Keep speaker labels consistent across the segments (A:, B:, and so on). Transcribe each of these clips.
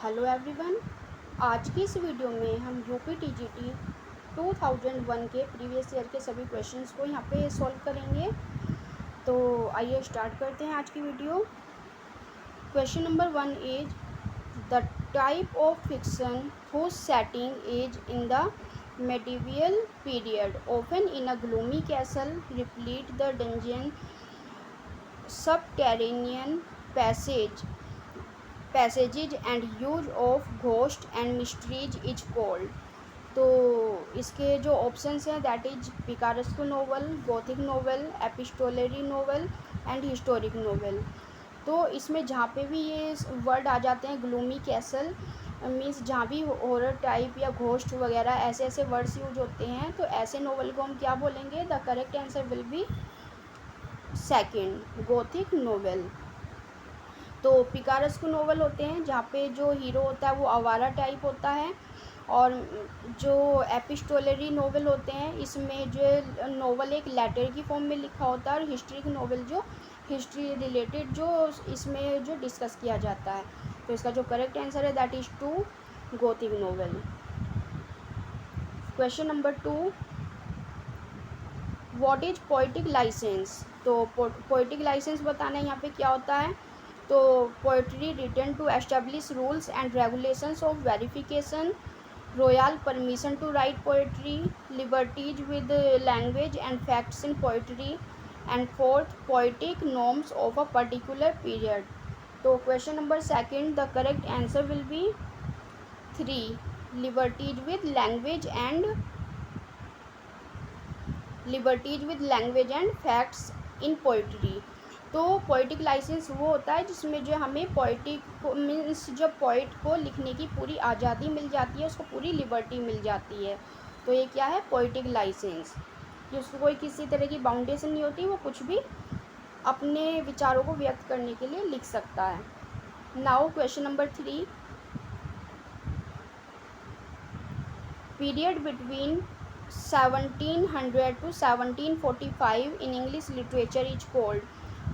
A: Hello everyone. आज की इस वीडियो में हम यूपी टीजीटी 2001 के प्रीवियस ईयर के सभी क्वेश्चंस को यहाँ पे सॉल्व करेंगे। तो आइए स्टार्ट करते हैं आज की video. Question number 1 is the type of fiction whose setting is in the medieval period, often in a gloomy castle, replete the dungeon, subterranean passages and use of ghost and mysteries is called। तो इसके जो options हैं that is picaresque novel, gothic novel, epistolary novel and historic novel. तो इसमें जहाँ पे भी ये वर्ड आ जाते हैं, ग्लूमी कैसल मीन्स जहाँ भी हॉरर टाइप या घोस्ट वगैरह ऐसे ऐसे वर्ड्स यूज होते हैं, तो ऐसे नोवेल को हम क्या बोलेंगे? The correct answer will B second, Gothic novel. तो पिकारेस्को नोवेल होते हैं जहाँ पे जो हीरो होता है वो आवारा टाइप होता है, और जो एपिस्टोलरी नोवेल होते हैं इसमें जो नोवेल एक लेटर की फॉर्म में लिखा होता है, और हिस्ट्री की नोवेल जो हिस्ट्री रिलेटेड जो इसमें जो डिस्कस किया जाता है। तो इसका जो करेक्ट आंसर है that is two, gothic novel. Question number 2, what is poetic licence? तो पोइटिक लाइसेंस बताना यहाँ पे क्या होता है। तो poetry written to establish rules and regulations of verification, royal permission to write poetry, liberties with language and facts in poetry, and fourth, poetic norms of a particular period। तो question number second, the correct answer will be 3, liberties with language and facts in poetry। तो poetic licence वो होता है जिसमें जो हमें poetic means जब poet को लिखने की पूरी आज़ादी मिल जाती है, उसको पूरी लिबर्टी मिल जाती है। तो ये क्या है? पोइटिक लाइसेंस, कि उसको कोई किसी तरह की बाउंडेशन नहीं होती, वो कुछ भी अपने विचारों को व्यक्त करने के लिए लिख सकता है। Now question number 3, period between 1700 to 1745 in English literature is called.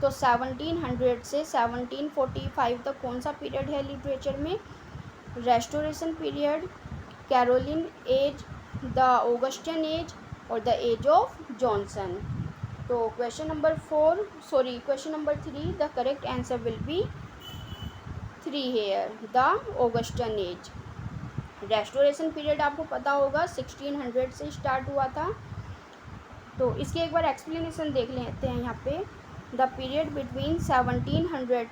A: तो 1700 से 1745 तक कौन सा पीरियड है लिटरेचर में? Restoration period, Caroline age, the Augustan age, और द एज ऑफ जॉनसन। तो question number 3, the correct answer will be 3 here, the Augustan age. Restoration period आपको पता होगा 1600 से स्टार्ट हुआ था। तो इसकी एक बार एक्सप्लेनेशन देख लेते हैं यहाँ पे। The period between 1700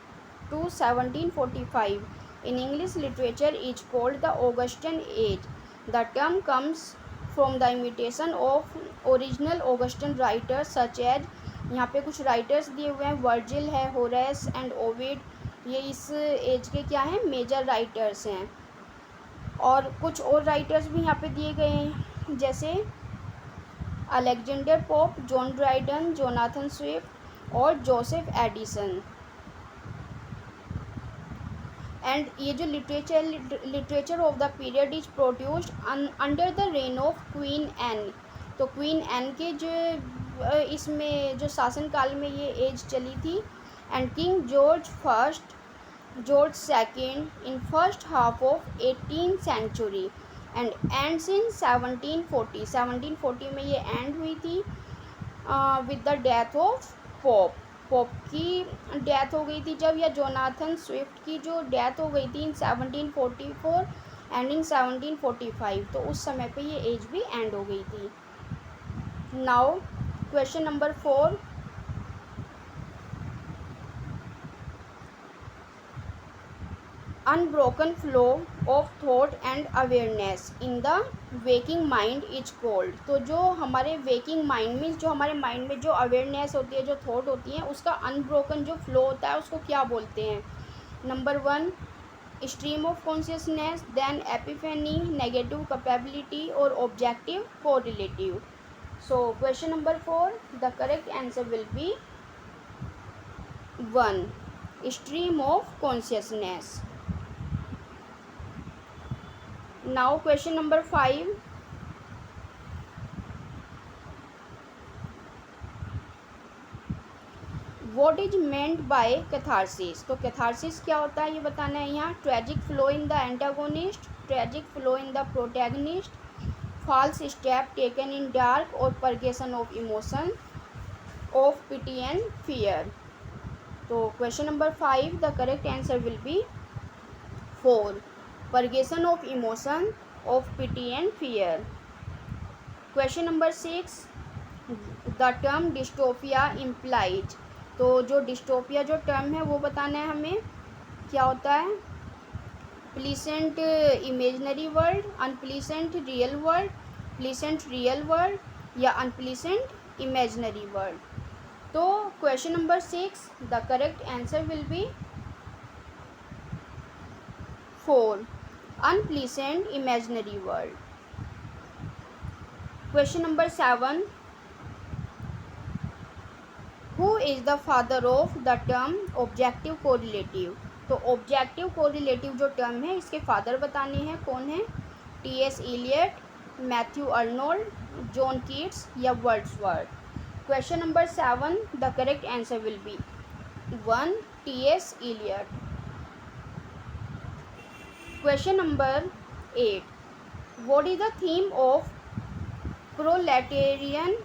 A: to 1745 in English literature is called the Augustan age. The term comes from the imitation of original Augustan writers such as, यहाँ पे कुछ राइटर्स दिए हुए हैं, वर्जिल है, होरेस एंड ओविड, ये इस एज के क्या हैं? मेजर राइटर्स हैं। और कुछ और राइटर्स भी यहाँ पे दिए गए हैं, जैसे Alexander Pope, John Dryden, Jonathan Swift और जोसेफ एडिसन। एंड ये जो literature of the period is produced under the reign of Queen Anne. तो क्वीन एन के जो इसमें जो शासनकाल में ये एज चली थी, and King George second in first half of 18th century and ends in 1740 में ये एंड हुई थी with the death of Pope की डेथ हो गई थी जब, या जोनाथन स्विफ्ट की जो डेथ हो गई थी इन 1744 एंड इन 1745, तो उस समय पे ये एज भी एंड हो गई थी। Now question number 4, unbroken flow of thought and awareness in the waking mind is called. तो जो हमारे वेकिंग माइंड मीन्स जो हमारे माइंड में जो अवेयरनेस होती है, जो थॉट होती हैं, उसका अनब्रोकन जो फ्लो होता है उसको क्या बोलते हैं? Number 1, stream of consciousness, then epiphany, negative capability और objective correlative. So question number 4, the correct answer will be 1, stream of consciousness. Now question number 5, what is meant by catharsis, तो catharsis क्या होता है ये बताना है यहाँ। Tragic flaw in the antagonist, tragic flaw in the protagonist, false step taken in dark और purgation of emotion of pity and fear. तो question number 5 the correct answer will be 4, purgation of emotion of pity and fear. Question number 6 the term dystopia implies, तो जो dystopia जो term है वो बताना है हमें क्या होता है। Pleasant imaginary world, unpleasant real world, pleasant real world या अनप्लीसेंट इमेजनरी वर्ल्ड। तो question number 6 the correct answer will be 4, unpleasant imaginary world. Question number 7 who is the father of the term objective correlative, तो objective correlative जो term है इसके father बताने हैं कौन है। T S. Eliot, Matthew Arnold, John Keats या Wordsworth. Question number 7 the correct answer will be 1, T S. Eliot. Question number 8 what is the theme of proletarian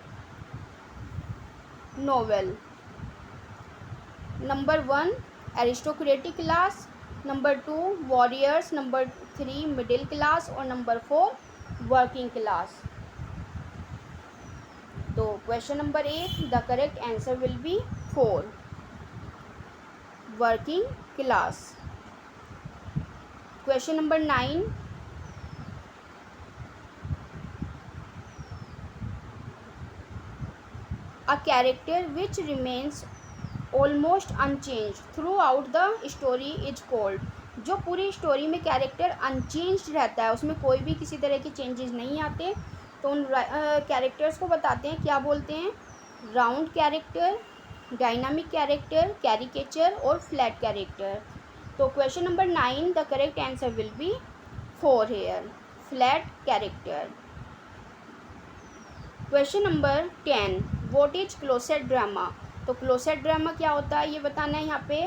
A: novel. Number 1 aristocratic class, number 2 warriors, number 3 middle class और number 4 working class. तो question number 8 the correct answer will be 4, working class. Question number 9 a character which remains almost unchanged throughout the story is called, जो पूरी story में character unchanged रहता है, उसमें कोई भी किसी तरह के चेंजेस नहीं आते, तो उन कैरेक्टर्स को बताते हैं क्या बोलते हैं। Round character, dynamic character, caricature और फ्लैट कैरेक्टर। तो question number 9 the correct answer will be 4 here, flat character. Question number 10 what is closet drama, तो क्लोसेट ड्रामा क्या होता है ये बताना है यहाँ पे।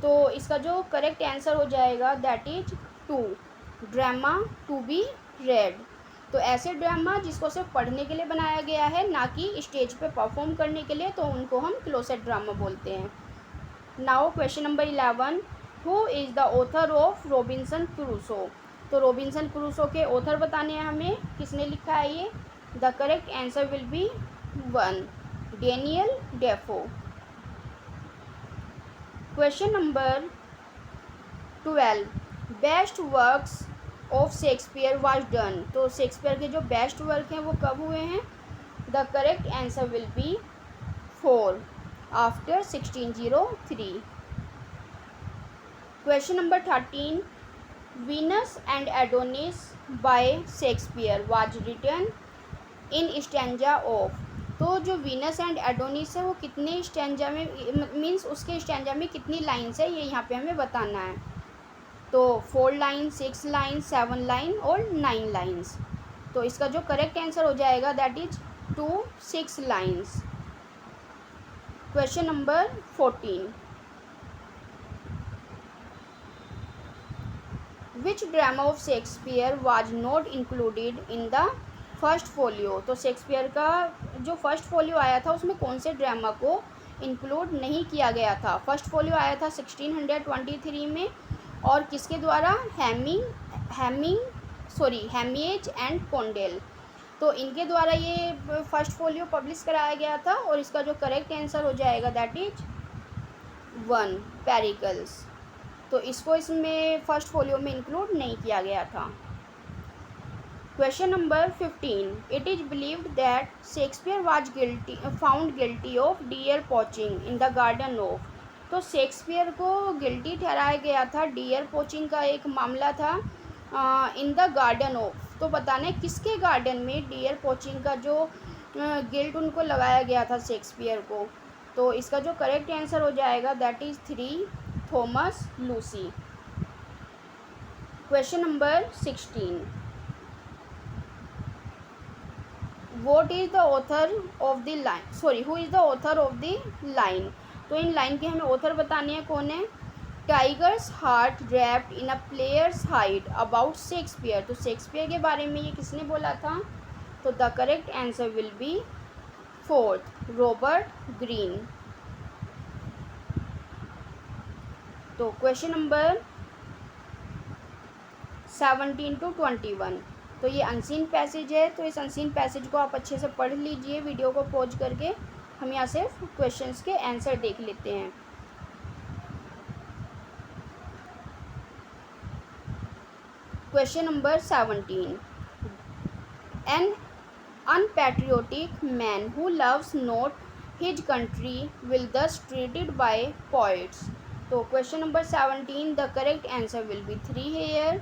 A: तो इसका जो करेक्ट आंसर हो जाएगा that is 2, drama to be read. तो ऐसे ड्रामा जिसको सिर्फ पढ़ने के लिए बनाया गया है ना कि स्टेज पे परफॉर्म करने के लिए, तो उनको हम क्लोसेट ड्रामा बोलते हैं। Now question number 11 who is the author of Robinson Crusoe, तो रॉबिन्सन क्रूसो के ऑथर बताने हैं हमें, किसने लिखा है ये। The correct answer will be 1, Daniel Defoe. Question number 12 best works of Shakespeare was done, तो शेक्सपियर के जो बेस्ट वर्क हैं वो कब हुए हैं। The correct answer will be 4, after 1603। Question number 13 Venus and Adonis bye Shakespeare was written in stanza of, तो जो वीनस एंड एडोनिस है वो कितने स्टैंजा में, मीन्स उसके स्टैंजा में कितनी लाइन्स है ये यहाँ पे हमें बताना है। तो 4 लाइन, 6 लाइन, 7 लाइन और 9 लाइन्स। तो इसका जो करेक्ट आंसर हो जाएगा that is 2, 6 lines. Question number 14 which drama of Shakespeare was not included in the first folio, तो शेक्सपियर का जो फर्स्ट फोलियो आया था उसमें कौन से ड्रामा को इंक्लूड नहीं किया गया था। फर्स्ट फोलियो आया था 1623 में और किसके द्वारा, हैमिएज एंड कोंडेल, तो इनके द्वारा ये फर्स्ट फोलियो पब्लिश कराया गया था। और इसका जो करेक्ट आंसर हो जाएगा दैट इज 1, पेरिकल्स, तो इसको इसमें फर्स्ट फोलियो में इंक्लूड नहीं किया गया था। Question number 15 it is believed that Shakespeare was found guilty of dear poaching in the garden of, तो शेक्सपियर को गिल्टी ठहराया गया था, डियर पोचिंग का एक मामला था इन द गार्डन ऑफ, तो बताना है किसके गार्डन में डियर पोचिंग का जो गिल्ट उनको लगाया गया था शेक्सपियर को। तो इसका जो करेक्ट आंसर हो जाएगा that is 3, Thomas Lucy. Question number 16 what is the author of the line, sorry who is the author of the line तो इन लाइन के हमें ऑथर बताने हैं कौन है। Tigers heart wrapped in a players hide about Shakespeare, तो Shakespeare के बारे में ये किसने बोला था। तो the correct answer will B fourth, Robert Greene. तो क्वेश्चन नंबर 17 to 21, तो ये अनसीन पैसेज है, तो इस अनसीन पैसेज को आप अच्छे से पढ़ लीजिए वीडियो को पॉज करके। हम यहाँ से क्वेश्चंस के आंसर देख लेते हैं। Question number 17, an unpatriotic man who loves not his country will thus treated by poets। तो question number 17, the correct answer will be 3 here,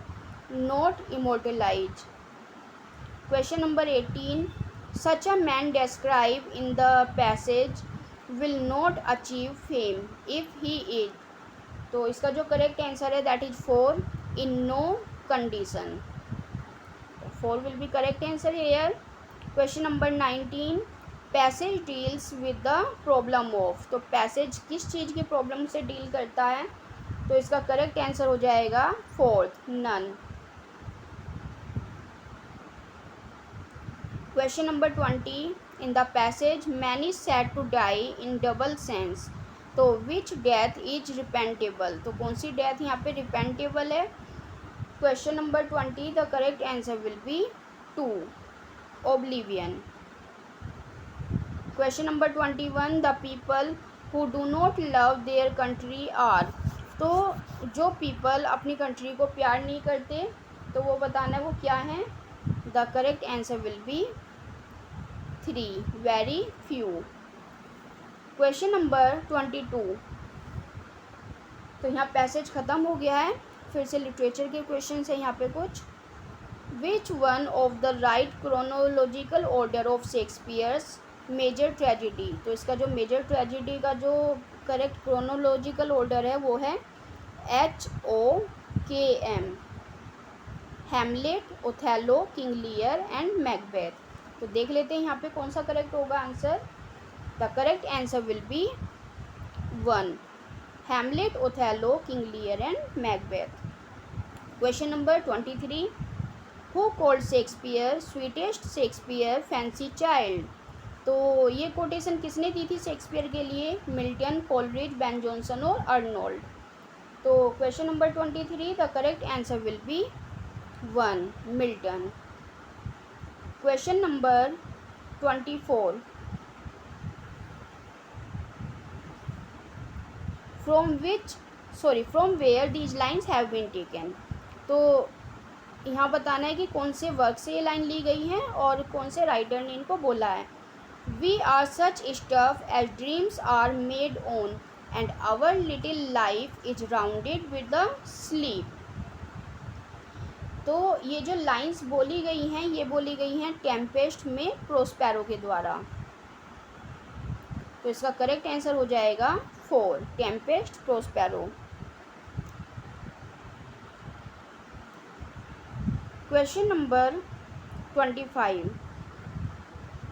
A: not immortalized। Question number 18, such a man described in the passage will not achieve fame if he is, तो इसका जो correct answer है that is 4, in no condition। 4 will be correct answer here। Question number 19, passage deals with the problem of, तो passage किस चीज़ की problem से deal करता है। तो इसका करेक्ट आंसर हो जाएगा fourth, none. Question number 20, in the passage man is said to die in double sense, तो विच डेथ इज रिपेंटेबल, तो कौन सी डेथ यहाँ पे रिपेंटेबल है। Question number 20, the correct answer will be 2, oblivion. Question number 21, the people who do not love their country are, तो जो people अपनी country को प्यार नहीं करते तो वो बताना है वो क्या है। The correct answer will be 3, very few. Question number 22, तो यहाँ पैसेज ख़त्म हो गया है, फिर से लिटरेचर के क्वेश्चन है यहाँ पे कुछ। Which one of the right chronological order of Shakespeare's major tragedy, तो इसका जो मेजर ट्रेजिडी का जो करेक्ट क्रोनोलॉजिकल ऑर्डर है वो है HOKM, Hamlet, Othello, King Lear and Macbeth. तो देख लेते हैं यहाँ पे कौन सा करेक्ट होगा answer. The correct answer will be 1, Hamlet, Othello, King Lear and Macbeth. Question number 23, who called Shakespeare sweetest Shakespeare fancy child, तो ये कोटेशन किसने दी थी शेक्सपियर के लिए। मिल्टन, कोलरिज, बेन जॉनसन और अर्नोल्ड। तो question number 23, the correct answer will be 1, Milton. Question number 24, from where these lines have been taken, तो यहाँ बताना है कि कौन से वर्क से ये लाइन ली गई हैं और कौन से राइटर ने इनको बोला है। We are such stuff as dreams are made on and our little life is rounded with the sleep, तो ये जो लाइंस बोली गई हैं ये बोली गई हैं टेम्पेस्ट में प्रोस्पेरो के द्वारा। तो इसका करेक्ट आंसर हो जाएगा 4, टेम्पेस्ट प्रोस्पेरो। क्वेश्चन नंबर 25,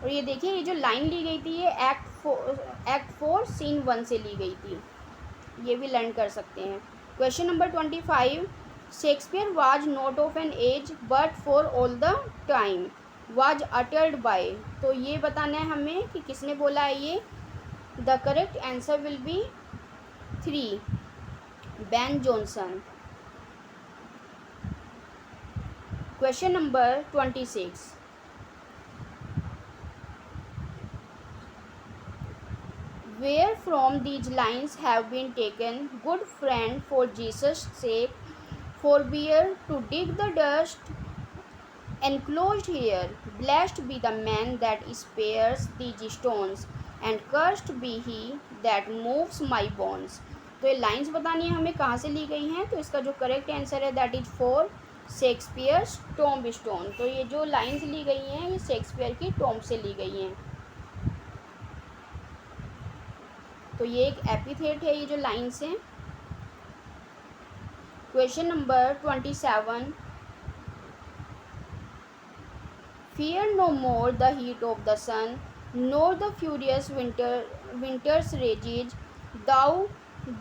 A: और ये देखिए ये जो लाइन ली गई थी ये एक्ट 4 सीन 1 से ली गई थी, ये भी लर्न कर सकते हैं। Question number 25, Shakespeare was not of an age but for all the time was uttered by, तो ये बताना है हमें कि किसने बोला है ये। The correct answer will be 3, Ben Jonson. Question number 26, where from these lines have been taken, good friend for Jesus' sake forbear to dig the dust enclosed here, blessed be the man that spares these stones and cursed be he that moves my bones। तो ये lines बतानी है हमें कहाँ से ली गई हैं, तो इसका जो करेक्ट आंसर है that is 4, Shakespeare tomb stone. तो ये जो लाइंस ली गई हैं ये शेक्सपियर की टॉम्ब से ली गई हैं, तो ये एक एपिथेट है ये जो लाइंस हैं। Question number 27, fear no more the heat of the sun nor the furious winter's rages Thou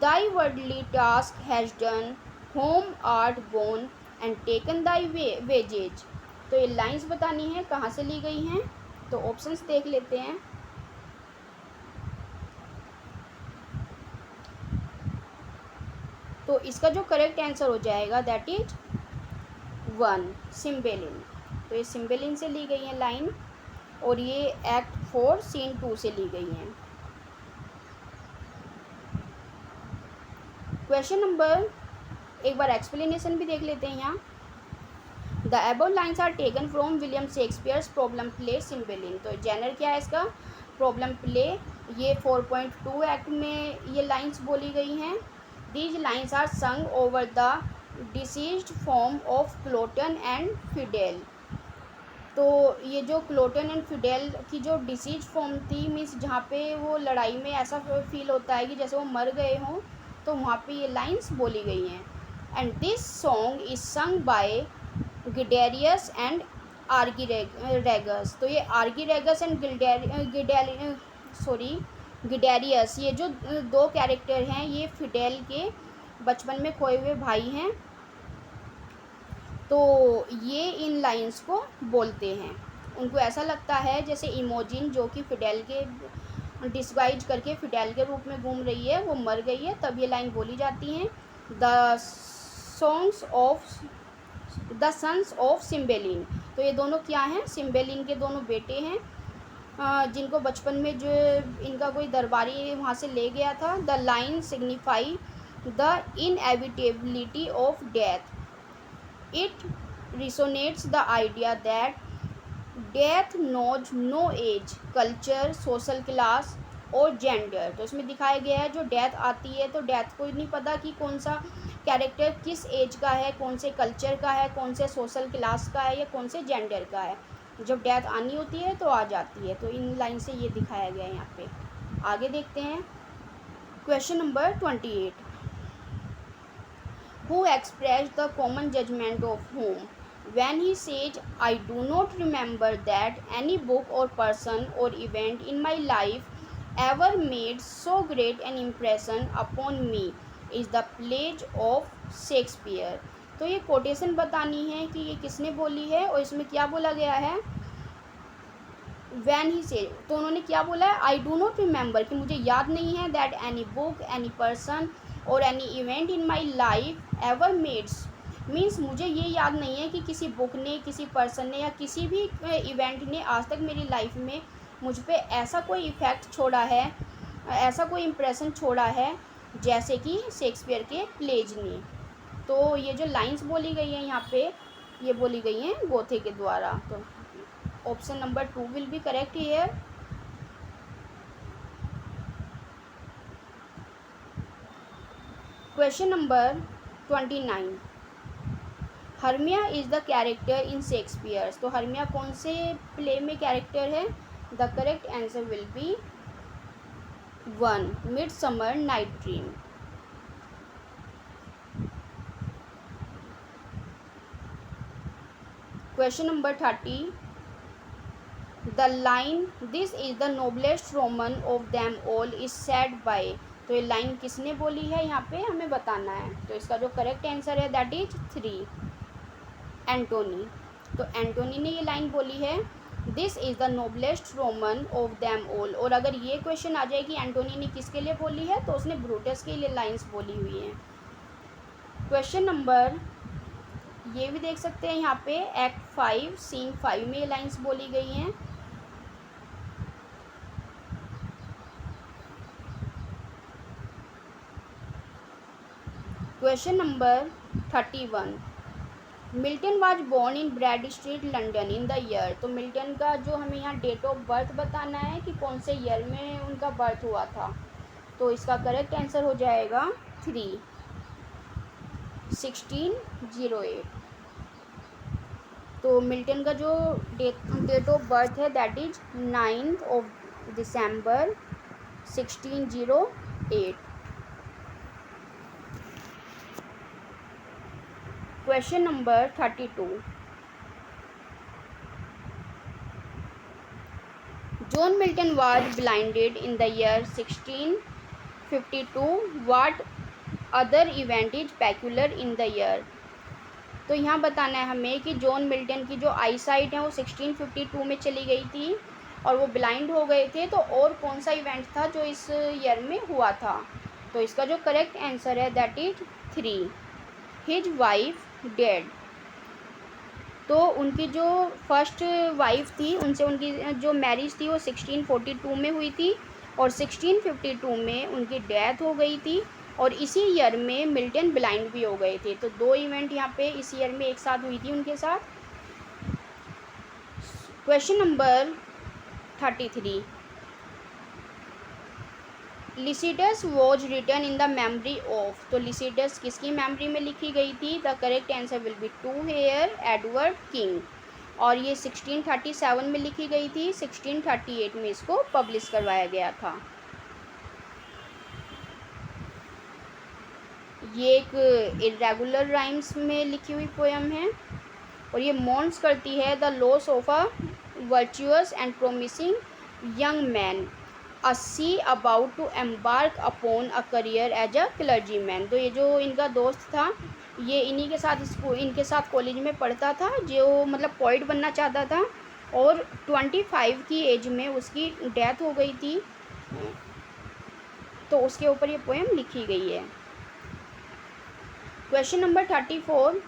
A: thy worldly task has done, home art gone and taken thy wages। तो ये लाइंस बतानी है कहाँ से ली गई हैं, तो ऑप्शंस देख लेते हैं। तो इसका जो करेक्ट आंसर हो जाएगा दैट इज 1 सिम्बेलिन। तो ये सिम्बेलिन से ली गई है लाइन, और ये एक्ट 4 सीन 2 से ली गई हैं। क्वेश्चन नंबर, एक बार एक्सप्लेनेशन भी देख लेते हैं यहाँ। The above lines are taken from William Shakespeare's problem play Cymbeline. तो जेनर क्या है इसका, प्रॉब्लम प्ले। ये 4.2 एक्ट में ये लाइन्स बोली गई हैं। These lines are sung over the deceased form of Cloten and Fidele. तो ये जो क्लोटन एंड फिडेल की जो डिसीज फॉर्म थी, मीन्स जहाँ पे वो लड़ाई में ऐसा फील होता है कि जैसे वो मर गए हों, तो वहाँ पे ये लाइंस बोली गई हैं। And this song is sung by Guiderius and Arviragus. तो ये आर्गीरेगस एंड गिडेरियस, ये जो दो कैरेक्टर हैं, ये फिडेल के बचपन में खोए हुए भाई हैं। तो ये इन लाइंस को बोलते हैं। उनको ऐसा लगता है जैसे इमोजिन, जो कि फिडेल के डिस्गाइज करके फिडेल के रूप में घूम रही है, वो मर गई है, तब ये लाइन बोली जाती हैं। The sons of Cymbeline. तो ये दोनों क्या हैं, सिम्बेलिन के दोनों बेटे हैं, जिनको बचपन में जो इनका कोई दरबारी वहाँ से ले गया था। The line signify the inevitability of death. It resonates the idea that death knows no age, culture, social class और जेंडर। तो इसमें दिखाया गया है जो डेथ आती है, तो डेथ को नहीं पता कि कौन सा कैरेक्टर किस एज का है, कौन से कल्चर का है, कौन से सोशल क्लास का है, या कौन से जेंडर का है। जब डेथ आनी होती है तो आ जाती है। तो इन लाइन से ये दिखाया गया है यहाँ पे। आगे देखते हैं question number 28। Who expressed the common judgment of whom when he says, I do not remember that any book or person or event in my life ever made so great an impression upon me is the pledge of Shakespeare। तो ये quotation बतानी है कि ये किसने बोली है, और इसमें क्या बोला गया है। वैन ही से, तो उन्होंने क्या बोला है, आई डू नॉट रिमेंबर, कि मुझे याद नहीं है, that any book, any person और any event in my life ever made, means मुझे ये याद नहीं है कि किसी बुक ने, किसी पर्सन ने, या किसी भी इवेंट ने आज तक मेरी लाइफ में मुझ पे ऐसा कोई इफ़ेक्ट छोड़ा है, ऐसा कोई इम्प्रेशन छोड़ा है जैसे कि शेक्सपियर के प्लेज ने। तो ये जो लाइंस बोली गई हैं यहाँ पे, ये बोली गई हैं गोथे के द्वारा। तो option number 2 will be correct here. Question number 29। Hermia is the character in Shakespeare's. तो हर्मिया कौन से प्ले में कैरेक्टर है। The correct answer will be 1 midsummer night dream. Question number 30। The line this is the noblest Roman of them all is said bye. तो ये line किसने बोली है यहाँ पे हमें बताना है। तो इसका जो करेक्ट आंसर है दैट इज 3 एंटोनी। तो एंटोनी ने ये लाइन बोली है, this is the noblest Roman of them all. और अगर ये क्वेश्चन आ जाए कि एंटोनी ने किसके लिए बोली है, तो उसने ब्रूटस के लिए लाइन्स बोली हुई हैं। क्वेश्चन नंबर, ये भी देख सकते हैं यहाँ पे, एक्ट 5 सीन 5 में ये लाइन्स बोली गई हैं। Question number 31। Milton was born in Bread Street London in the year. तो मिल्टन का जो हमें यहाँ डेट ऑफ बर्थ बताना है कि कौन से ईयर में उनका बर्थ हुआ था। तो इसका करेक्ट आंसर हो जाएगा 3 1608। तो मिल्टन का जो डेट ऑफ बर्थ है that is 9 December 1608। Question number 32। John Milton was blinded in the year 16 1652 what other event is peculiar in the year. तो यहाँ बताना है हमें कि जॉन मिल्टन की जो आई साइट है वो 1652 में चली गई थी और वो ब्लाइंड हो गए थे, तो और कौन सा इवेंट था जो इस ईयर में हुआ था। तो इसका जो करेक्ट आंसर है that is 3, his wife dead. तो उनकी जो फर्स्ट वाइफ थी उनसे उनकी जो मैरिज थी वो 1642 में हुई थी और 1652 में उनकी डेथ हो गई थी और इसी ईयर में मिल्टन ब्लाइंड भी हो गए थे। तो 2 इवेंट यहाँ पे इस ईयर में एक साथ हुई थी उनके साथ। Question number 33, Lycidas was written in the memory of. तो लिसिडस किसकी मेमोरी में लिखी गई थी। The correct answer will be 2 here Edward King और ये 1637 में लिखी गई थी। 1638 में इसको पब्लिश करवाया गया था। ये एक इरेगुलर राइम्स में लिखी हुई पोएम है और ये मॉन्स करती है the loss of a virtuous and promising young man a sea about to embark upon a career as a clergyman. तो ये जो इनका दोस्त था ये इन्हीं के साथ इनके साथ कॉलेज में पढ़ता था, जो मतलब पोइट बनना चाहता था और 25 की एज में उसकी डेथ हो गई थी। तो उसके ऊपर ये पोएम लिखी गई है। Question number 34,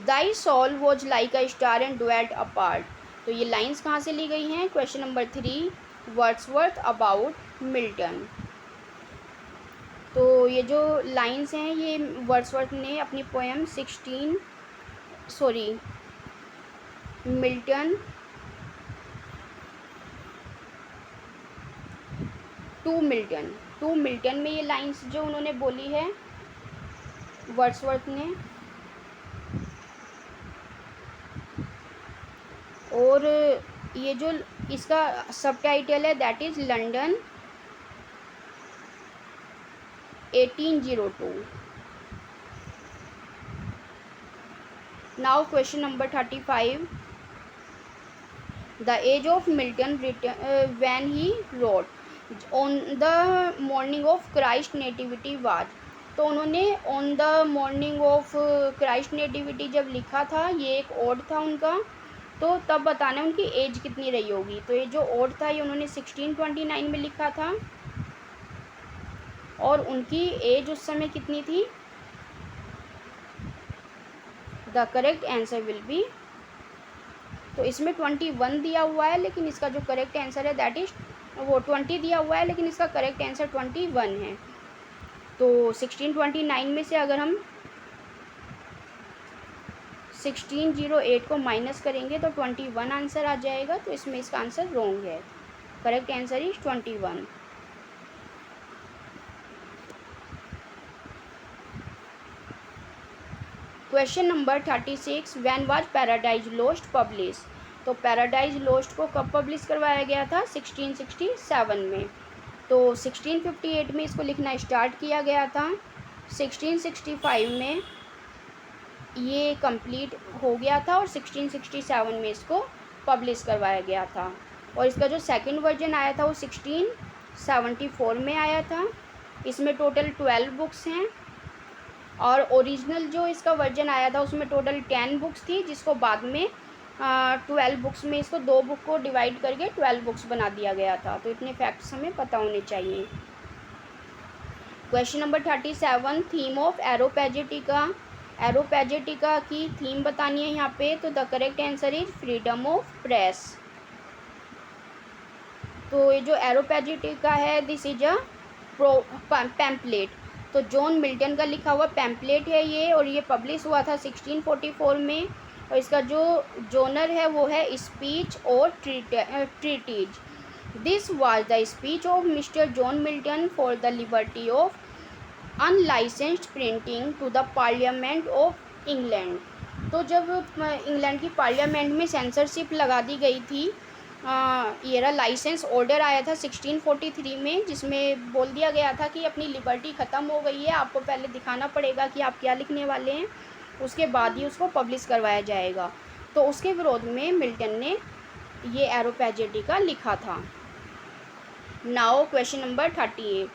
A: thy soul was like a star and dwelt apart. तो ये लाइंस कहाँ से ली गई हैं। Question number 3, Wordsworth about Milton. तो ये जो लाइंस हैं ये वर्ड्सवर्थ ने अपनी पोएम मिल्टन टू मिल्टन में ये लाइंस जो उन्होंने बोली है वर्ड्सवर्थ ने। और ये जो इसका सबटाइटल है that is London 1802। Now question number 35, the age of Milton when he wrote on the morning of Christ nativity was. तो उन्होंने on the morning of Christ nativity जब लिखा था, ये एक ओड था उनका, तो तब बताना है उनकी एज कितनी रही होगी। तो ये जो ओड था ये उन्होंने 1629 में लिखा था और उनकी एज उस समय कितनी थी। The correct answer will B, तो इसमें 21 दिया हुआ है लेकिन इसका जो करेक्ट आंसर है दैट इज वो 20 दिया हुआ है लेकिन इसका करेक्ट आंसर 21 है। तो 1629 में से अगर हम 1608 को माइनस करेंगे तो 21 आंसर आ जाएगा। तो इसमें इसका आंसर रॉन्ग है। Correct answer is 21। Question number 36, when was paradise lost publish. तो पैराडाइज लोस्ट को कब पब्लिश करवाया गया था। 1667 में। तो 1658 में इसको लिखना स्टार्ट किया गया था। 1665 में ये कंप्लीट हो गया था और 1667 में इसको पब्लिश करवाया गया था। और इसका जो सेकंड वर्जन आया था वो 1674 में आया था। इसमें टोटल 12 बुक्स हैं और ओरिजिनल जो इसका वर्जन आया था उसमें टोटल 10 बुक्स थी, जिसको बाद में 12 बुक्स में इसको 2 बुक को डिवाइड करके 12 बुक्स बना दिया गया था। तो इतने फैक्ट्स हमें पता होने चाहिए। Question number 37, theme of Areopagitica. Areopagitica की थीम बतानी है यहाँ पे। तो the correct answer is freedom of press. तो ये जो एरोपैजेटिका है दिस इज अ पैम्पलेट। तो जॉन मिल्टन का लिखा हुआ पैम्पलेट है ये और ये पब्लिश हुआ था 1644 में। और इसका जो जोनर है वो है स्पीच और treatise. This was the speech of mister John Milton for the liberty of unlicensed printing to the parliament of England. तो जब इंग्लैंड की पार्लियामेंट में सेंसरशिप लगा दी गई थी, ये रहा लाइसेंस ऑर्डर आया था 1643 में, जिसमें बोल दिया गया था कि अपनी लिबर्टी ख़त्म हो गई है, आपको पहले दिखाना पड़ेगा कि आप क्या लिखने वाले हैं, उसके बाद ही उसको पब्लिश करवाया जाएगा। तो उसके विरोध में मिल्टन ने ये एरोपैजेटिका लिखा था। Now question number 38,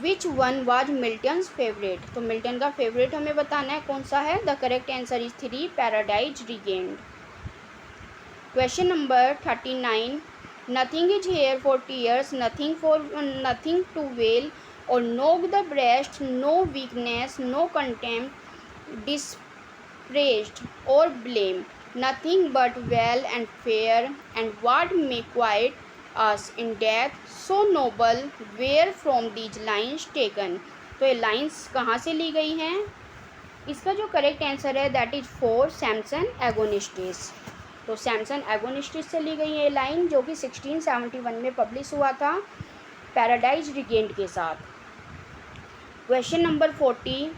A: which one was Milton's favourite. तो मिल्टन का फेवरेट हमें बताना है कौन सा है। The correct answer is 3, Paradise Regained. Question number 39, nothing is here for tears, nothing to wail और knock the breast, no weakness, no contempt, dispraised और blame, nothing but well and fair and what may quiet us in death, so noble, where from these lines taken. तो ये lines कहाँ से ली गई हैं। इसका जो करेक्ट आंसर है दैट इज 4, सैमसन एगोनिस्टिस। तो सैमसन एगोनिस्टिस से ली गई ये लाइन, जो कि 1671 में पब्लिश हुआ था पैराडाइज रिगेन्ड के साथ। Question number 40,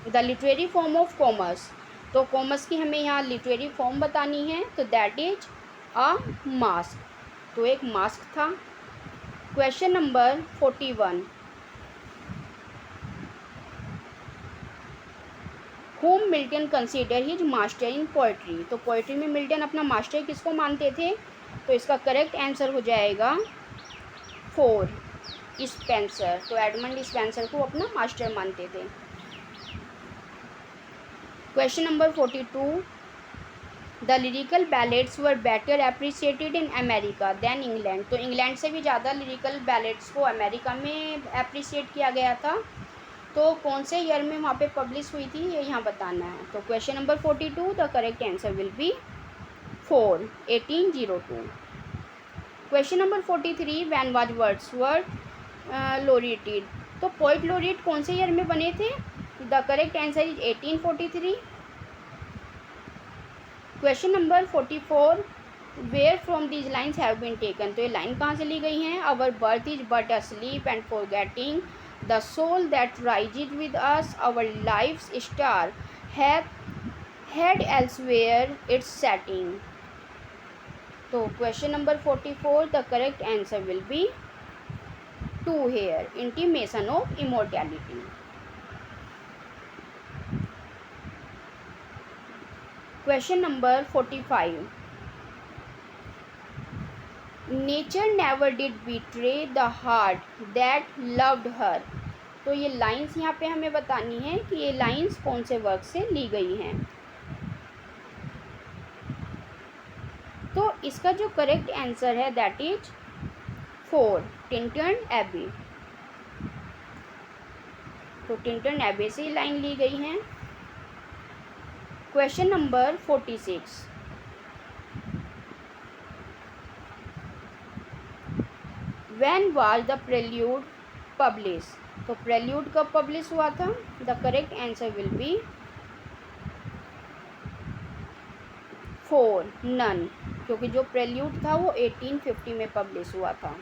A: the literary form of commerce. तो कॉमर्स की हमें यहाँ लिटरेरी फॉर्म बतानी है, तो दैट इज अ मास्क। तो एक मास्क था। Question number 41, whom Milton consider his master in poetry. तो पोइट्री में मिल्टन अपना मास्टर किसको मानते थे। तो इसका करेक्ट आंसर हो जाएगा 4, स्पेंसर। तो एडमंड स्पेंसर को अपना मास्टर मानते थे। Question number 42, the lyrical ballads were better appreciated in America than England. तो इंग्लैंड से भी ज़्यादा लिरिकल बैलेट्स को अमेरिका में एप्रिसिएट किया गया था। तो कौन से ईयर में वहाँ पे पब्लिश हुई थी ये यहाँ बताना है। तो question number 42, the correct answer will be 4, 1802। Question number 43, when was Wordsworth laureated. तो पोइट लोरेट कौन से ईयर में बने थे। The correct answer is 1843। Question number 44, where from these lines have been taken. तो ये लाइन कहाँ से ली गई हैं। Our birth is but a sleep and forgetting, the soul that rises with us, our life's star had elsewhere its setting. तो question number 44, the correct answer will be 2 here, intimation of immortality. Question number 45, nature never did betray the heart that loved her. तो ये lines यहाँ पे हमें बतानी है कि ये लाइंस कौन से वर्क से ली गई हैं। तो इसका जो करेक्ट आंसर है दैट इज 4, टिंटन एबी। तो टिंटन एबी से लाइन ली गई हैं। Question number 46, when was the prelude publish. तो प्रेल्यूड कब पब्लिश हुआ था। The correct answer will be 4, none, क्योंकि जो प्रेल्यूड था वो 1850 में पब्लिश हुआ था।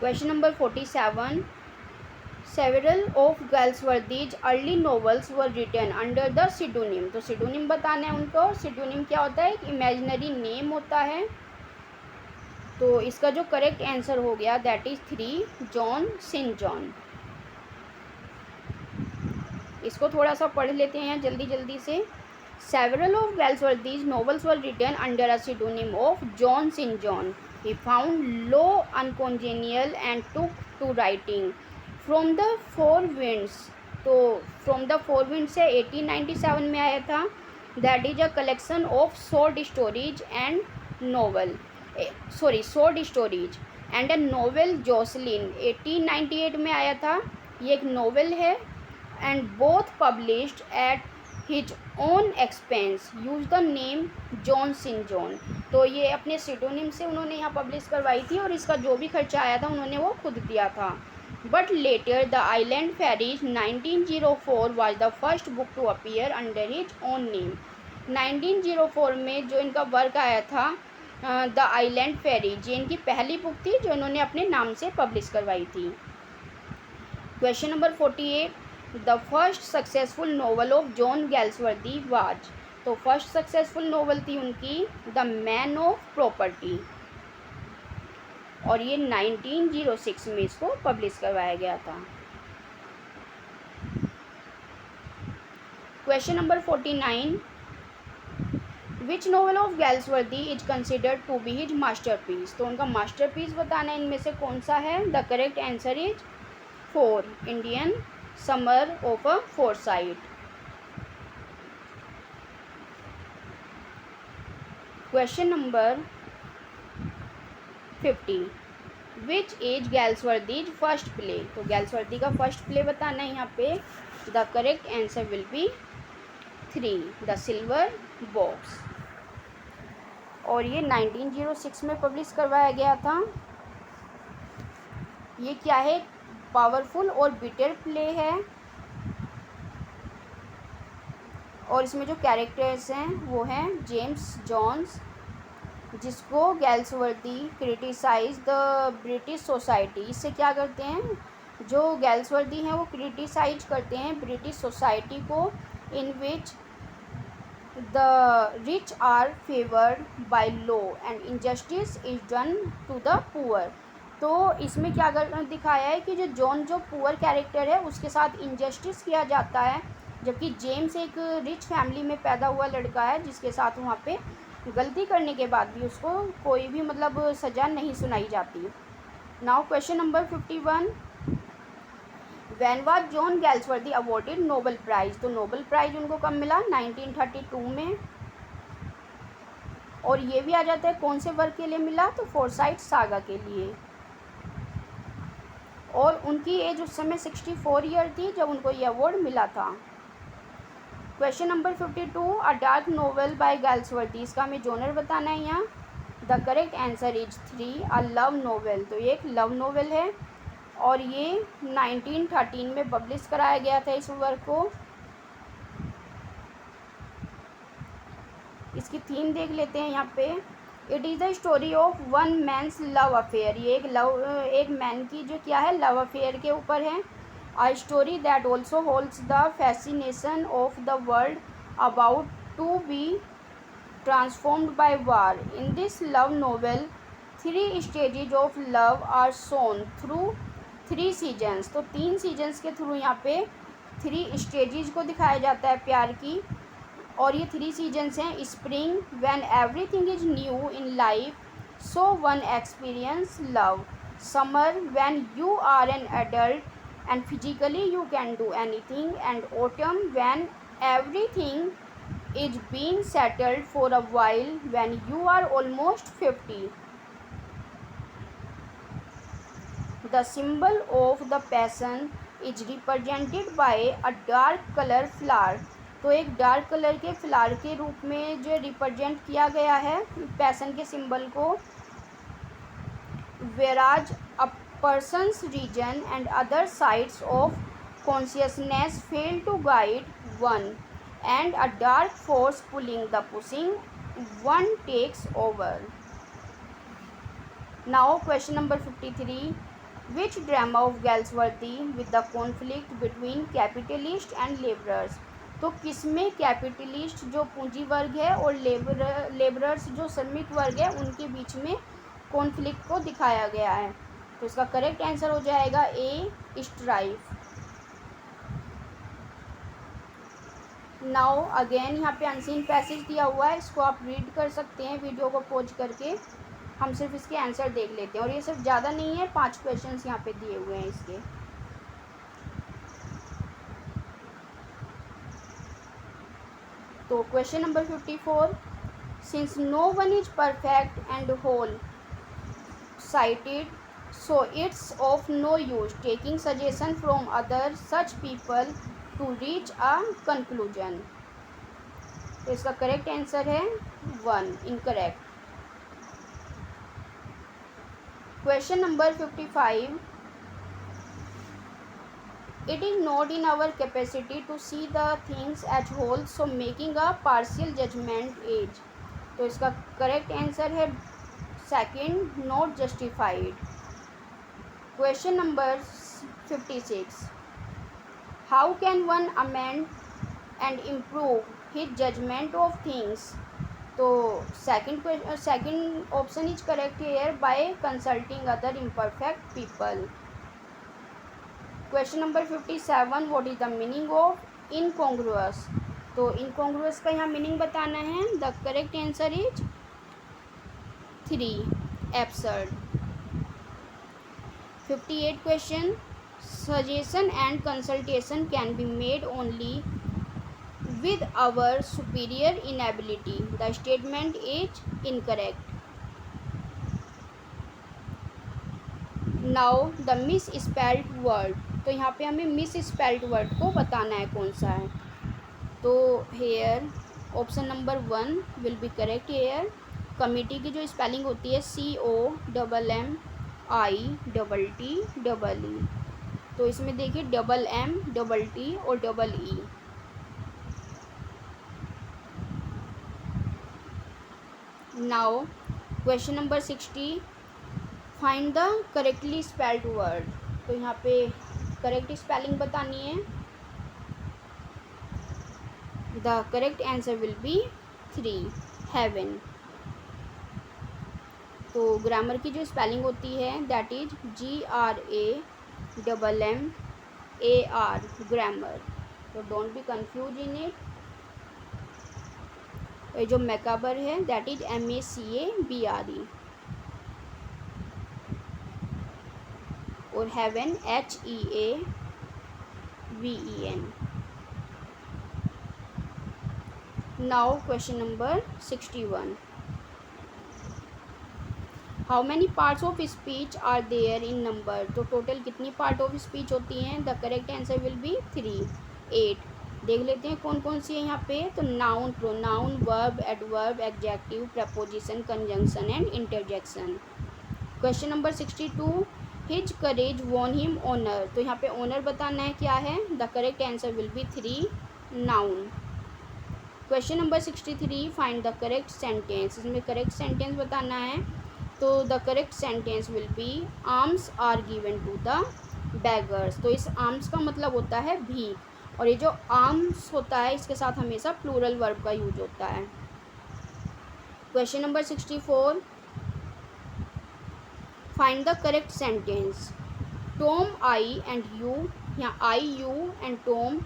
A: Question number 47, several of Galsworthy's early novels were written under the pseudonym. तो सिडोनिम बताना है उनको। सिडोनिम क्या होता है, एक इमेजिनरी नेम होता है। तो इसका जो करेक्ट आंसर हो गया that is 3, John Saint John. इसको थोड़ा सा पढ़ लेते हैं जल्दी जल्दी से। Several of Galsworthy's novels were written under a pseudonym of John Saint John. He found law uncongenial and took to writing from the four winds. तो फ्रॉम द फोर विंड्स से 1897 में आया था। That is a collection of short stories and novel, short stories and a novel Jocelyn 1898 में आया था। ये एक नॉवेल है and both published at his own expense, use the name John Saint John. तो ये अपने सिडोनिम से उन्होंने यहाँ पब्लिश करवाई थी और इसका जो भी खर्चा आया था उन्होंने वो खुद दिया था। But later the Island Fairies 1904 was the first book to appear under his own name. 1904 में जो इनका वर्क आया था द आइलैंड फेरीज, ये इनकी पहली बुक थी जो इन्होंने अपने नाम से पब्लिश करवाई थी। Question number 48, the first successful novel of John Galsworthy was. तो फर्स्ट सक्सेसफुल नॉवल थी उनकी द मैन ऑफ प्रॉपर्टी और ये 1906 में इसको पब्लिश करवाया गया था। Question number 49, which novel of Galsworthy is considered to be his masterpiece. तो उनका मास्टरपीस बताना है इनमें से कौन सा है। The correct answer is 4, Indian summer of a Forsyte. Question number 50, which is Galsworthy's first play. तो गैल्सवर्दी का फर्स्ट प्ले बताना है यहाँ पे। The correct answer will be 3, the silver box. और ये 1906 में पब्लिश करवाया गया था। ये क्या है, पावरफुल और बिटर प्ले है। और इसमें जो कैरेक्टर्स हैं वो हैं जेम्स जॉन्स, जिसको गैल्सवर्दी क्रिटिसाइज द ब्रिटिश सोसाइटी। इससे क्या करते हैं, जो गैल्सवर्दी हैं वो क्रिटिसाइज करते हैं ब्रिटिश सोसाइटी को, in which the rich are favoured by law and injustice is done to the poor. तो इसमें क्या दिखाया है कि जो पुअर कैरेक्टर है उसके साथ इनजस्टिस किया जाता है, जबकि जेम्स एक रिच फैमिली में पैदा हुआ लड़का है जिसके साथ वहाँ पे गलती करने के बाद भी उसको कोई भी मतलब सज़ा नहीं सुनाई जाती। Now question number 51, when was John Galsworthy awarded Nobel prize. तो नोबेल प्राइज़ उनको कब मिला, 1932 में। और ये भी आ जाता है कौन से वर्क के लिए मिला, तो फोरसाइट सागा के लिए। और उनकी एज उस समय 64 ईयर थी जब उनको ये अवार्ड मिला था। Question number 52, a dark novel by Galsworthy. इसका हमें जॉनर बताना है यहाँ। The correct answer is 3, a love novel. तो ये एक लव नोवेल है और ये 1913 में पब्लिश कराया गया था इस वर्क को। इसकी थीम देख लेते हैं यहाँ पे। It is the story of one man's love affair. ये एक मैन की जो क्या है लव अफेयर के ऊपर है। A story that also holds the fascination of the world about to be transformed by war. In this love novel, 3 stages of love are shown through 3 seasons. तो 3 सीजन्स के through यहाँ पे 3 stages को दिखाया जाता है प्यार की। और ये 3 सीजन्स हैं। Spring, when everything is new in life so one experience love. Summer, when you are an adult and physically you can do anything, and autumn, when everything is being settled for a while, when you are almost 50. The symbol of the passion is represented by a dark color flower. तो एक dark colour के flower के रूप में जो represent किया गया है पैसन के सिंबल को। whereas a person's reason and other sides of consciousness fail to guide one, and a dark force pushing one takes over. Now question number 53, which drama of Galsworthy with the conflict between capitalist and laborers। तो किसमें capitalist जो पूंजी वर्ग है और labourers जो श्रमिक वर्ग है उनके बीच में कॉन्फ्लिक्ट को दिखाया गया है। तो इसका करेक्ट आंसर हो जाएगा ए, स्ट्राइफ। नाउ अगेन यहाँ पे अनसीन पैसेज दिया हुआ है, इसको आप रीड कर सकते हैं वीडियो को पॉज करके। हम सिर्फ इसके आंसर देख लेते हैं और ये सिर्फ ज़्यादा नहीं है, 5 क्वेश्चंस यहाँ पे दिए हुए हैं इसके। तो question number 54, since no one is perfect and whole sighted, so it's of no use taking suggestion from other such people to reach a conclusion। तो इसका करेक्ट आंसर है 1, incorrect. Question number 55, it is not in our capacity to see the things as whole, so making a partial judgment is। तो इसका correct answer है second, not justified. Question number 56, how can one amend and improve his judgement of things. तो second option is correct here, by consulting other imperfect people. Question number 57, what is the meaning of incongruous. तो तो incongruous का यहाँ meaning बताना है। The correct answer is 3, absurd. 58 question, suggestion and consultation can be made only with our superior inability. The statement is incorrect. Now the misspelled word. तो यहाँ पे हमें misspelled word को बताना है कौन सा है। तो here option number 1 will be correct here. Committee की जो स्पेलिंग होती है COMMITTEE, तो इसमें देखिए MMTT और EE। Now question number 60, find the correctly spelled word. तो यहाँ पे करेक्ट स्पेलिंग बतानी है। The correct answer will be 3, heaven. तो ग्रामर की जो स्पेलिंग होती है दैट इज GRAMMAR, ग्रामर। तो don't be confuse in it. जो मैकाबर है दैट इज MACABRE, और heaven HEAVEN। Now question number 61, how many parts of speech are there in number. तो टोटल कितनी पार्ट ऑफ स्पीच होती हैं। The correct answer will be 3, 8। देख लेते हैं कौन कौन सी है यहाँ पे। तो noun, pronoun, verb, adverb, adjective, preposition, conjunction and interjection. Question number 62, his courage won him honour. तो यहाँ पे ऑनर बताना है क्या है। The correct answer will be 3, noun. Question number 63, find the correct sentence. इसमें करेक्ट सेंटेंस बताना है। तो the correct sentence will be arms are given to the beggars. तो इस आर्म्स का मतलब होता है भीख, और ये जो आर्म्स होता है इसके साथ हमेशा प्लूरल वर्ब का यूज होता है। Question number 64, find the correct sentence. Tom I and you, यहाँ I you and Tom,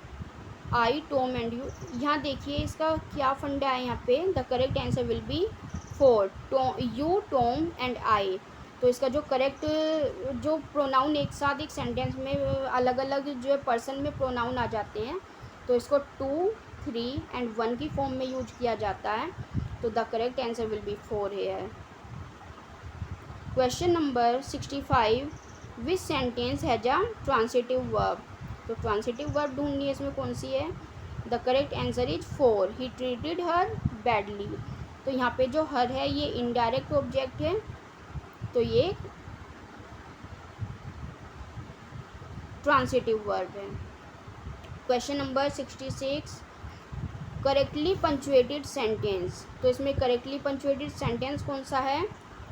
A: I Tom and you. यहाँ देखिए इसका क्या फंडा है यहाँ पे। The correct answer will be 4, you Tom and I. तो इसका जो करेक्ट जो प्रोनाउन एक साथ एक सेंटेंस में अलग अलग जो पर्सन में प्रोनाउन आ जाते हैं, तो इसको 2, 3 एंड 1 की फॉर्म में यूज किया जाता है। तो the correct answer will be 4 here. Question number 65, which sentence has a transitive verb. तो ट्रांसिटिव वर्ब ढूंढनी है, इसमें कौन सी है। The correct answer is 4, he treated her badly. तो यहाँ पे जो हर है ये इनडायरेक्ट ऑब्जेक्ट है, तो ये ट्रांसिटिव वर्ब है। Question number 66, correctly punctuated sentence. तो इसमें करेक्टली पंचुएटेड सेंटेंस कौन सा है।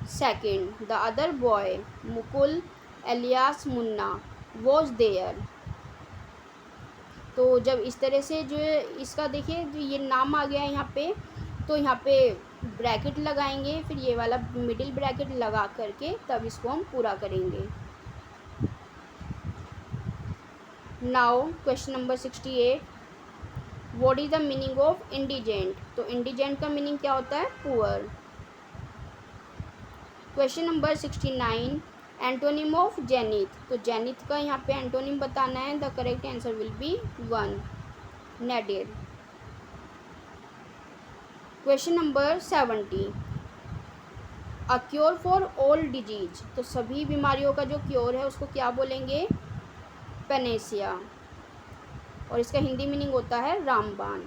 A: Second, the other boy Mukul alias Munna was there. तो जब इस तरह से जो इसका देखिए जो ये नाम आ गया है यहाँ पे, तो यहाँ पे ब्रैकेट लगाएंगे, फिर ये वाला मिडिल ब्रैकेट लगा करके तब इसको हम पूरा करेंगे। Now question number 68, what is the meaning of indigent. तो इंडिजेंट का मीनिंग क्या होता है, poor. Question number 69, antonym of zenith. तो जेनिथ का यहाँ पे एंटोनिम बताना है। The correct answer will be 1, nadir. Question number 70, a cure for all disease. तो सभी बीमारियों का जो क्योर है उसको क्या बोलेंगे, पेनेसिया, और इसका हिंदी मीनिंग होता है रामबाण।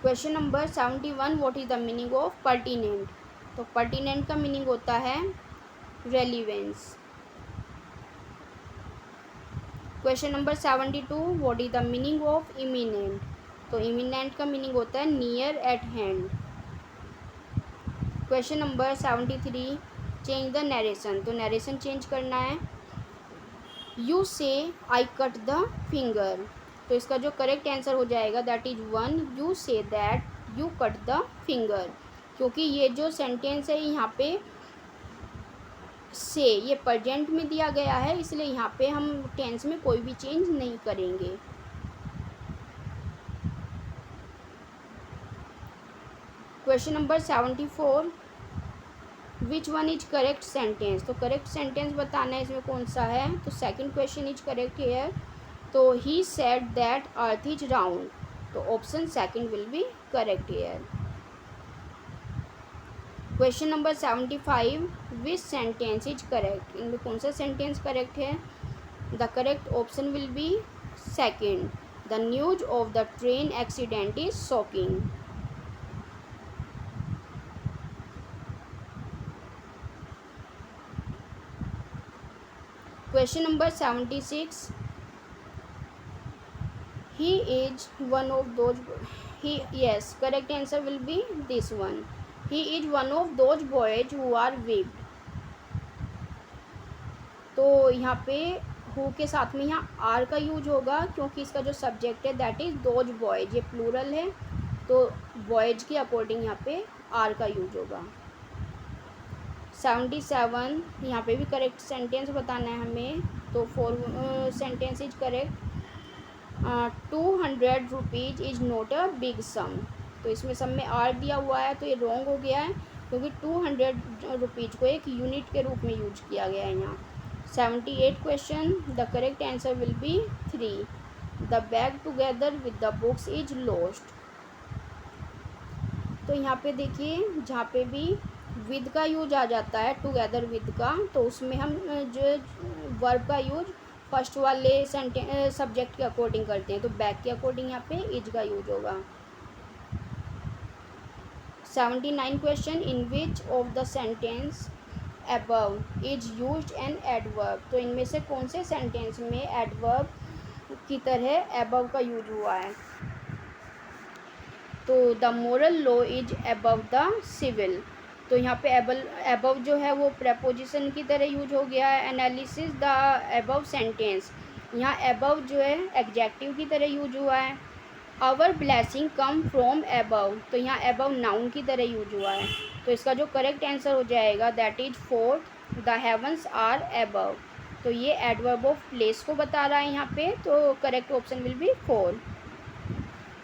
A: Question number 71, what is the meaning of pertinent. तो पर्टिनेंट का मीनिंग होता है relevance. Question number 72, what is the meaning of imminent. तो इमिनेंट का मीनिंग होता है near at hand. Question number 73, change the narration. तो नरेशन चेंज करना है। यू से आई कट द फिंगर। तो इसका जो करेक्ट आंसर हो जाएगा that is 1, you say that you cut the finger. क्योंकि ये जो सेंटेंस है यहाँ पे से, ये प्रेजेंट में दिया गया है, इसलिए यहाँ पे हम टेंस में कोई भी चेंज नहीं करेंगे। Question number 74, which one is correct sentence. तो करेक्ट सेंटेंस बताना है इसमें कौन सा है। तो second question is correct here. तो he said that earth is round, तो option second will be correct here. Question number 75, which sentence is correct. इनमें कौन सा सेंटेंस करेक्ट है। The correct option will be second, the news of the train accident is shocking. Question number 76, he is one of those, yes, correct answer will be this one, he is one of those boys who are whipped। तो यहाँ पे who के साथ में यहाँ are का use होगा, क्योंकि इसका जो सब्जेक्ट है दैट इज दोज बॉयज, ये प्लूरल है, तो बॉयज के अकॉर्डिंग यहाँ पे आर का यूज होगा। 77, यहाँ पे भी करेक्ट सेंटेंस बताना है हमें। तो 4 sentence is correct. 200 rupees is not a big sum, तो इसमें सब में आर दिया हुआ है, तो ये रॉन्ग हो गया है, क्योंकि 200 रुपीज़ को एक यूनिट के रूप में यूज किया गया है यहाँ। 78 question, the correct answer will be 3, the bag together with the books is lost. तो यहाँ पे देखिए, जहाँ पे भी विद का यूज आ जाता है टुगेदर विद का, तो उसमें हम जो वर्ब का यूज फर्स्ट वाले सब्जेक्ट के अकॉर्डिंग करते हैं, तो बैक के अकॉर्डिंग यहाँ पे इज का यूज होगा। 79 question, in which of the sentence above is used an adverb. तो इनमें से कौन से सेंटेंस में एडवर्ब की तरह अबव का यूज हुआ है। तो the moral law is above the civil, तो यहाँ पे अबव जो है वो प्रेपोजिशन की तरह यूज हो गया है। एनालिसिस द अबव सेंटेंस, यहाँ अबव जो है एग्जेक्टिव की तरह यूज हुआ है। Our blessing come from above, तो यहाँ अबव नाउन की तरह यूज हुआ है, तो इसका जो करेक्ट आंसर हो जाएगा that is 4, the heavens are above. तो ये एडवर्ब ऑफ प्लेस को बता रहा है यहाँ पे, तो correct option will be 4।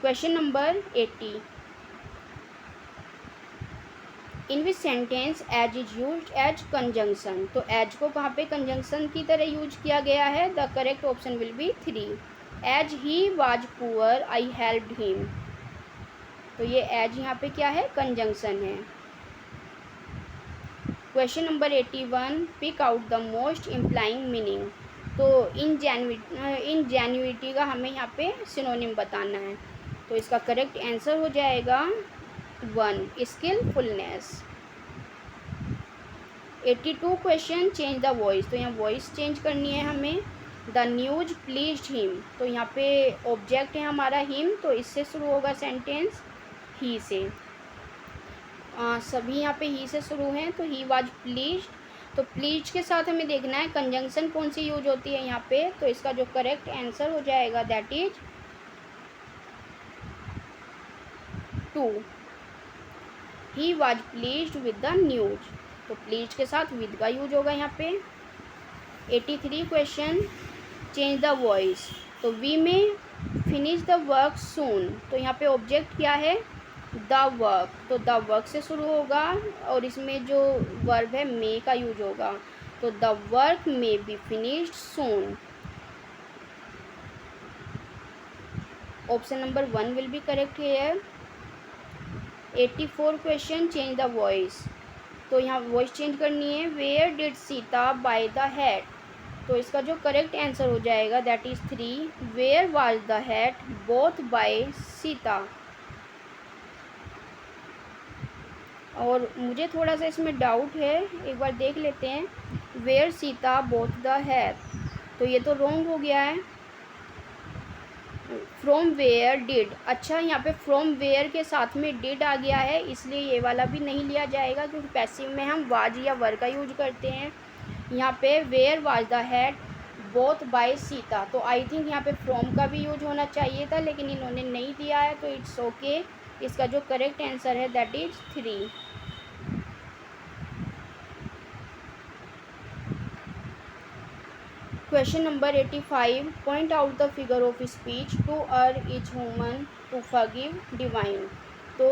A: Question number 80, in which sentence as is use as conjunction. तो एज को कहाँ पे कंजंक्शन की तरह यूज किया गया है। The correct option will be 3, as he was poor I helped him. तो ये एज यहाँ पे क्या है, कंजंक्शन है। Question number 81, pick out the most implying meaning. तो इन जेन्युइनिटी का हमें यहाँ पे सिनोनिम बताना है, तो इसका करेक्ट आंसर हो जाएगा 1, स्किलफुलनेस। 82 क्वेश्चन, चेंज द वॉइस। तो यहाँ वॉइस चेंज करनी है हमें। द न्यूज प्लीज्ड हिम, तो यहाँ पे ऑब्जेक्ट है हमारा हिम, तो इससे शुरू होगा सेंटेंस ही से। सभी यहाँ पे ही से शुरू हैं, तो ही वाज प्लीज्ड। तो प्लीज्ड के साथ हमें देखना है कंजंक्शन कौन सी यूज होती है यहाँ पे, तो इसका जो करेक्ट आंसर हो जाएगा that is 2, he was pleased with the news. तो प्लीज्ड के साथ विद का यूज होगा यहाँ पे। 83 क्वेश्चन, चेंज द वॉइस। तो वी में फिनिश द वर्क सून, तो यहाँ पे ऑब्जेक्ट क्या है, द वर्क, तो द वर्क से शुरू होगा, और इसमें जो वर्ब है मे का यूज होगा, तो the work may be finished soon. Option number 1 will be correct here. 84 question, change the voice. तो यहाँ वॉइस चेंज करनी है। Where did Sita buy the hat, तो इसका जो करेक्ट आंसर हो जाएगा that is 3, where was the hat bought by Sita. और मुझे थोड़ा सा इसमें डाउट है, एक बार देख लेते हैं। Where Sita bought the hat, तो ये तो रॉन्ग हो गया है। फ्रॉम वेयर डिड, अच्छा यहाँ पे फ्रॉम वेयर के साथ में डिड आ गया है, इसलिए ये वाला भी नहीं लिया जाएगा, क्योंकि पैसिव में हम वाज या वर का यूज करते हैं। यहाँ पे where was the hat bought by Sita, तो आई थिंक यहाँ पे फ्रॉम का भी यूज होना चाहिए था, लेकिन इन्होंने नहीं दिया है, तो इट्स ओके। इसका जो करेक्ट आंसर है that is 3। Question number 85, point out the figure of speech to err is human to forgive divine. तो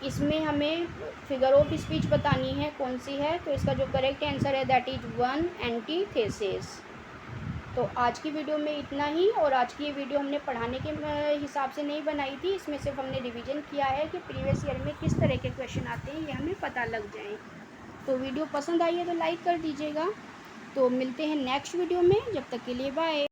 A: इसमें हमें फिगर ऑफ स्पीच बतानी है, कौन सी है, तो इसका जो करेक्ट आंसर है दैट इज 1 एंटीथेसिस। तो आज की वीडियो में इतना ही। और आज की ये वीडियो हमने पढ़ाने के हिसाब से नहीं बनाई थी, इसमें सिर्फ हमने रिवीजन किया है कि प्रीवियस ईयर में किस तरह के क्वेश्चन आते हैं, ये हमें पता लग जाए। तो वीडियो पसंद आई है तो लाइक कर दीजिएगा। तो मिलते हैं नेक्स्ट वीडियो में, जब तक के लिए बाय।